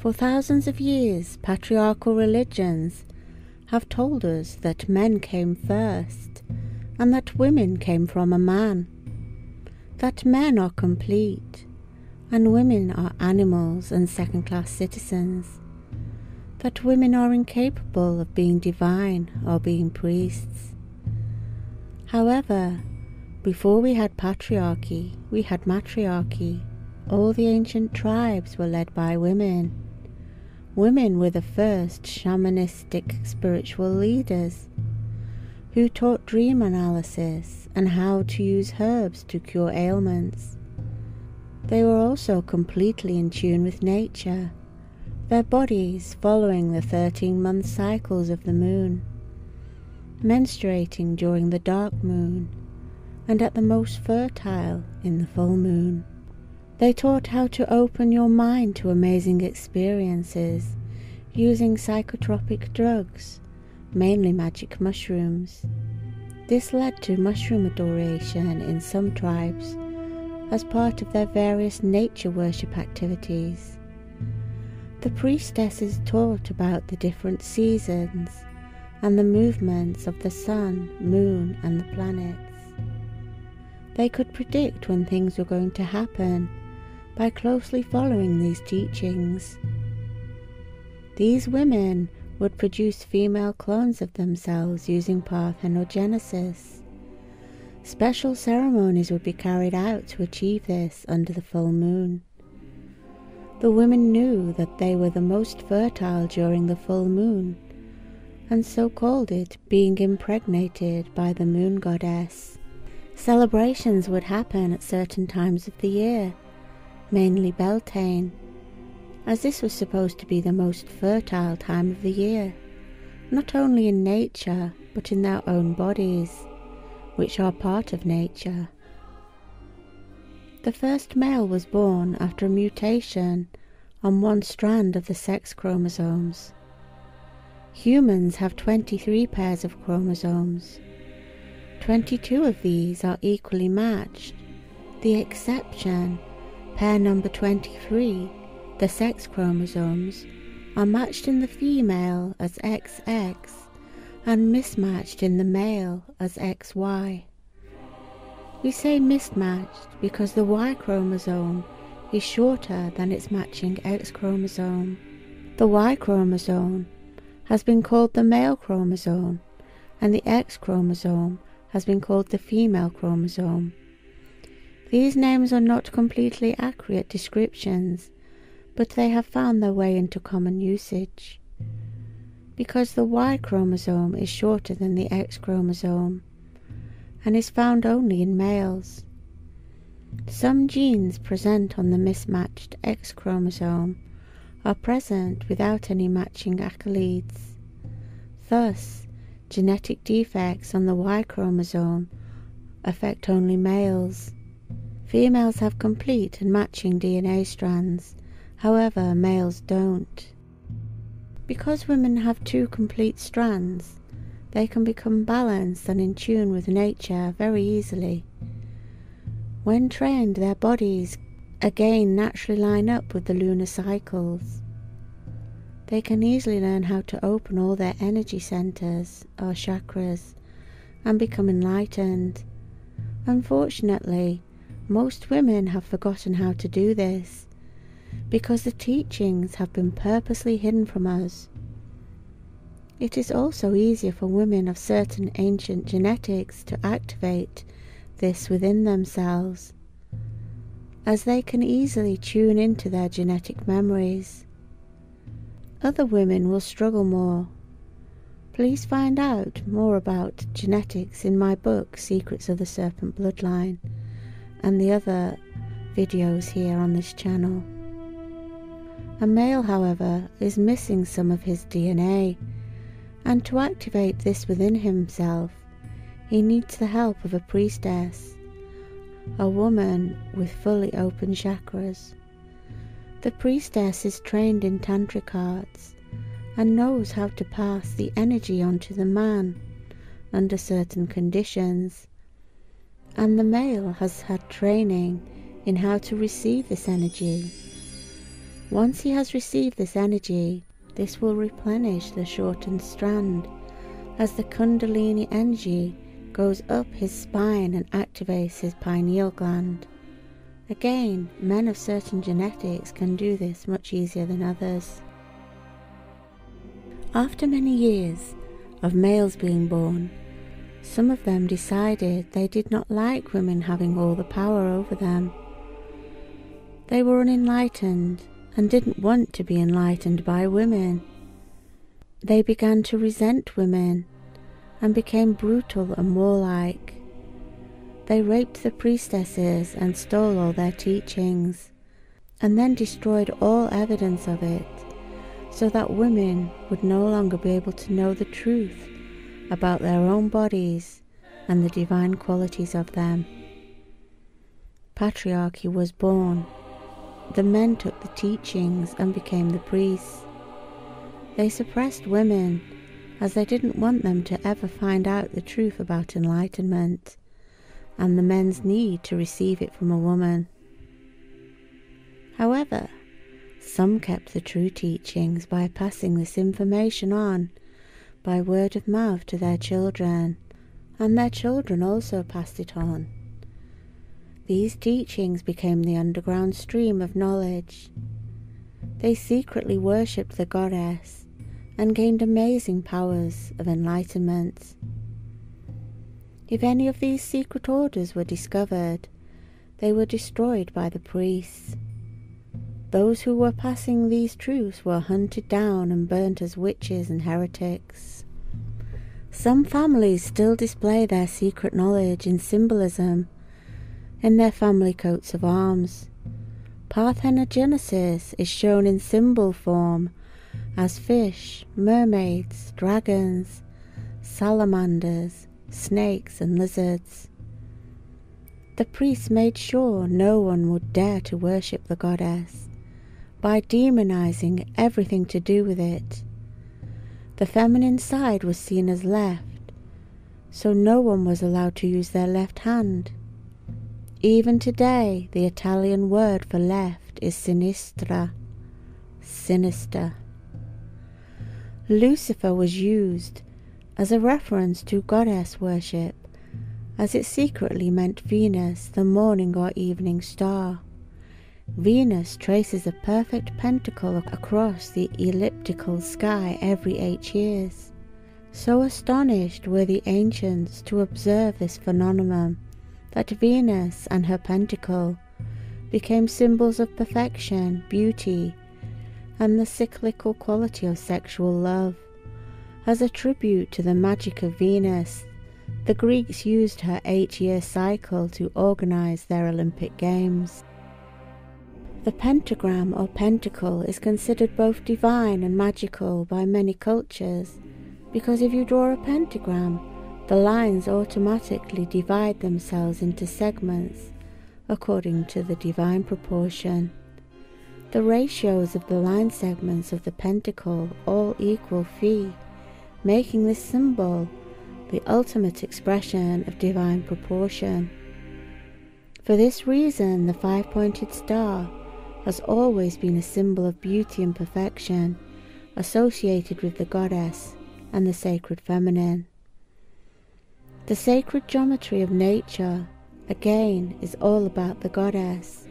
For thousands of years, patriarchal religions have told us that men came first, and that women came from a man, that men are complete, and women are animals and second-class citizens, that women are incapable of being divine or being priests. However, before we had patriarchy, we had matriarchy. All the ancient tribes were led by women. Women were the first shamanistic spiritual leaders who taught dream analysis and how to use herbs to cure ailments. They were also completely in tune with nature, their bodies following the 13-month cycles of the moon, menstruating during the dark moon and at the most fertile in the full moon. They taught how to open your mind to amazing experiences using psychotropic drugs, mainly magic mushrooms. This led to mushroom adoration in some tribes as part of their various nature worship activities. The priestesses taught about the different seasons and the movements of the sun, moon, and the planets. They could predict when things were going to happen by closely following these teachings. These women would produce female clones of themselves using Parthenogenesis. Special ceremonies would be carried out to achieve this under the full moon. The women knew that they were the most fertile during the full moon, and so called it being impregnated by the moon goddess. Celebrations would happen at certain times of the year, mainly Beltane, as this was supposed to be the most fertile time of the year, not only in nature but in their own bodies, which are part of nature. The first male was born after a mutation on one strand of the sex chromosomes. Humans have 23 pairs of chromosomes. 22 of these are equally matched. The exception, pair number 23, the sex chromosomes, are matched in the female as XX and mismatched in the male as XY. We say mismatched because the Y chromosome is shorter than its matching X chromosome. The Y chromosome has been called the male chromosome, and the X chromosome has been called the female chromosome. These names are not completely accurate descriptions, but they have found their way into common usage. Because the Y chromosome is shorter than the X chromosome, and is found only in males. Some genes present on the mismatched X chromosome are present without any matching alleles. Thus, genetic defects on the Y chromosome affect only males. Females have complete and matching DNA strands, however males don't. Because women have two complete strands, they can become balanced and in tune with nature very easily. When trained, their bodies again naturally line up with the lunar cycles. They can easily learn how to open all their energy centers, or chakras, and become enlightened. Unfortunately, most women have forgotten how to do this, because the teachings have been purposely hidden from us. It is also easier for women of certain ancient genetics to activate this within themselves, as they can easily tune into their genetic memories. Other women will struggle more. Please find out more about genetics in my book, Secrets of the Serpent Bloodline, and the other videos here on this channel. A male, however, is missing some of his DNA, and to activate this within himself, he needs the help of a priestess, a woman with fully open chakras. The priestess is trained in Tantric arts and knows how to pass the energy onto the man under certain conditions, and the male has had training in how to receive this energy. Once he has received this energy, this will replenish the shortened strand as the Kundalini energy goes up his spine and activates his pineal gland. Again, men of certain genetics can do this much easier than others. After many years of males being born, some of them decided they did not like women having all the power over them. They were unenlightened and didn't want to be enlightened by women. They began to resent women and became brutal and warlike. They raped the priestesses and stole all their teachings, and then destroyed all evidence of it, so that women would no longer be able to know the truth about their own bodies and the divine qualities of them. Patriarchy was born. The men took the teachings and became the priests. They suppressed women, as they didn't want them to ever find out the truth about enlightenment and the men's need to receive it from a woman. However, some kept the true teachings by passing this information on by word of mouth to their children, and their children also passed it on. These teachings became the underground stream of knowledge. They secretly worshipped the goddess and gained amazing powers of enlightenment. If any of these secret orders were discovered, they were destroyed by the priests. Those who were passing these truths were hunted down and burnt as witches and heretics. Some families still display their secret knowledge in symbolism in their family coats of arms. Parthenogenesis is shown in symbol form as fish, mermaids, dragons, salamanders, snakes and lizards. The priests made sure no one would dare to worship the goddess by demonizing everything to do with it. The feminine side was seen as left, so no one was allowed to use their left hand. Even today, the Italian word for left is sinistra, sinister. Lucifer was used as a reference to goddess worship, as it secretly meant Venus, the morning or evening star. Venus traces a perfect pentacle across the elliptical sky every 8 years. So astonished were the ancients to observe this phenomenon that Venus and her pentacle became symbols of perfection, beauty, and the cyclical quality of sexual love. As a tribute to the magic of Venus, the Greeks used her 8-year cycle to organize their Olympic Games. The pentagram or pentacle is considered both divine and magical by many cultures, because if you draw a pentagram, the lines automatically divide themselves into segments according to the divine proportion. The ratios of the line segments of the pentacle all equal phi, making this symbol the ultimate expression of divine proportion. For this reason, the 5-pointed star has always been a symbol of beauty and perfection, associated with the goddess and the sacred feminine. The sacred geometry of nature, again, is all about the goddess,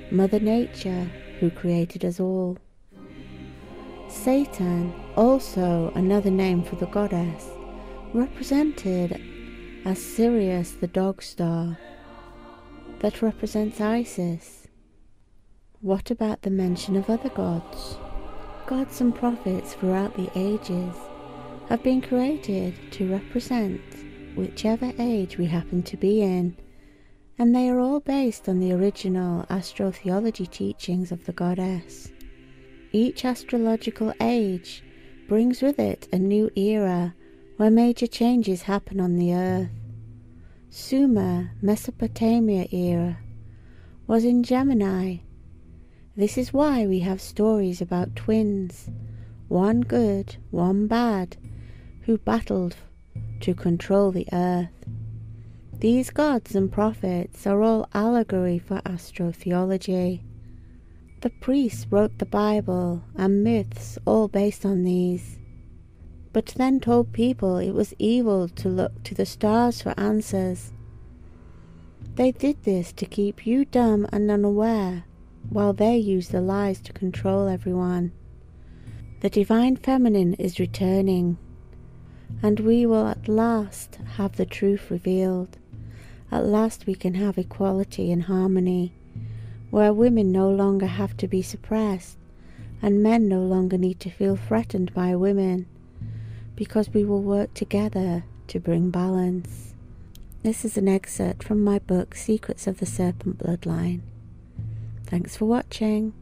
Mother Nature, who created us all. Satan, also another name for the goddess, represented as Sirius the dog star, that represents Isis. What about the mention of other gods? Gods and prophets throughout the ages have been created to represent whichever age we happen to be in, and they are all based on the original astrotheology teachings of the goddess. Each astrological age brings with it a new era where major changes happen on the earth. Sumer, Mesopotamia era, was in Gemini. This is why we have stories about twins, one good, one bad, who battled to control the earth. These gods and prophets are all allegory for astrotheology. The priests wrote the Bible and myths all based on these, but then told people it was evil to look to the stars for answers. They did this to keep you dumb and unaware, while they used the lies to control everyone. The divine feminine is returning, and we will at last have the truth revealed. At last we can have equality and harmony, where women no longer have to be suppressed, and men no longer need to feel threatened by women, because we will work together to bring balance. This is an excerpt from my book, Secrets of the Serpent Bloodline. Thanks for watching.